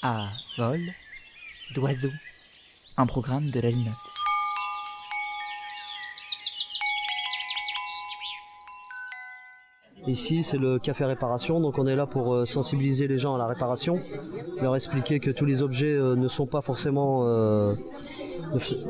à vol d'oiseau, un programme de la Linotte. Ici, c'est le café réparation, donc on est là pour sensibiliser les gens à la réparation, leur expliquer que tous les objets ne sont pas forcément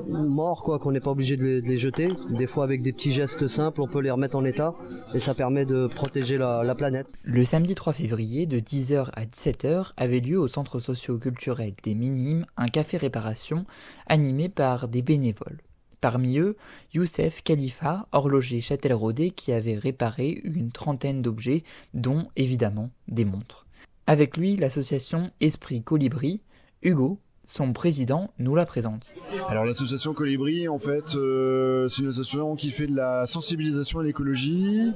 morts, qu'on n'est pas obligé de les jeter. Des fois, avec des petits gestes simples, on peut les remettre en état et ça permet de protéger la planète. Le samedi 3 février, de 10h à 17h, avait lieu au centre socio-culturel des Minimes un café réparation animé par des bénévoles. Parmi eux, Youssef Khalifa, horloger Châtelleraudais, qui avait réparé une trentaine d'objets, dont évidemment des montres. Avec lui, l'association Esprit Colibri, Hugo, son président, nous la présente. Alors l'association Colibri, en fait, c'est une association qui fait de la sensibilisation à l'écologie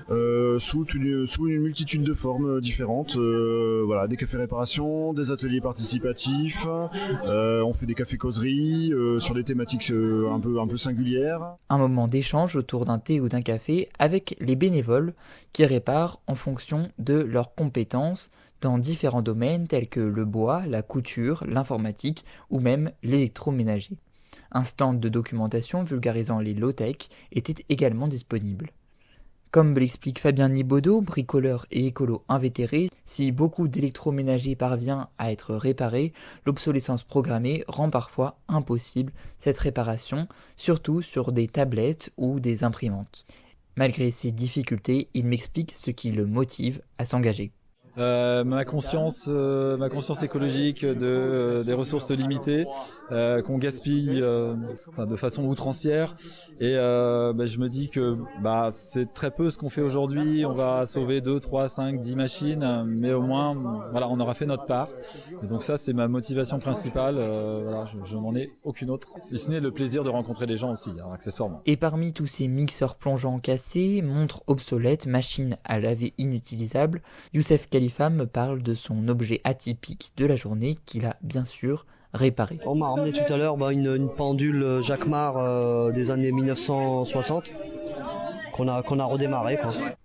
sous une multitude de formes différentes. Voilà, des cafés réparation, des ateliers participatifs, on fait des cafés causeries sur des thématiques un peu singulières. Un moment d'échange autour d'un thé ou d'un café avec les bénévoles qui réparent en fonction de leurs compétences dans différents domaines tels que le bois, la couture, l'informatique ou même l'électroménager. Un stand de documentation vulgarisant les low-tech était également disponible. Comme l'explique Fabien Nibaudot, bricoleur et écolo invétéré, si beaucoup d'électroménager parvient à être réparé, l'obsolescence programmée rend parfois impossible cette réparation, surtout sur des tablettes ou des imprimantes. Malgré ces difficultés, il m'explique ce qui le motive à s'engager. Ma conscience écologique des ressources limitées qu'on gaspille de façon outrancière et je me dis que c'est très peu ce qu'on fait aujourd'hui. On va sauver 2, 3, 5, 10 machines, mais au moins on aura fait notre part. Et donc ça, c'est ma motivation principale. Je n'en ai aucune autre. Et ce n'est le plaisir de rencontrer les gens aussi, accessoirement. Et parmi tous ces mixeurs plongeants cassés, montres obsolètes, machines à laver inutilisables, Youssef Khalifa me parle de son objet atypique de la journée qu'il a bien sûr réparé. On m'a ramené tout à l'heure une pendule Jacquemart des années 1960 qu'on a redémarré.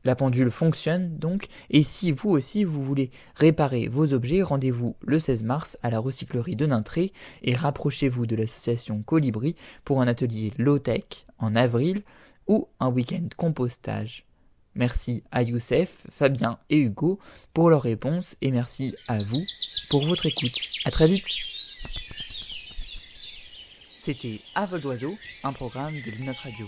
La pendule fonctionne donc, et si vous aussi vous voulez réparer vos objets, rendez-vous le 16 mars à la recyclerie de Nintré et rapprochez-vous de l'association Colibri pour un atelier low-tech en avril ou un week-end compostage. Merci à Youssef, Fabien et Hugo pour leurs réponses et merci à vous pour votre écoute. À très vite. C'était À vol d'oiseau, un programme de Linotte Radio.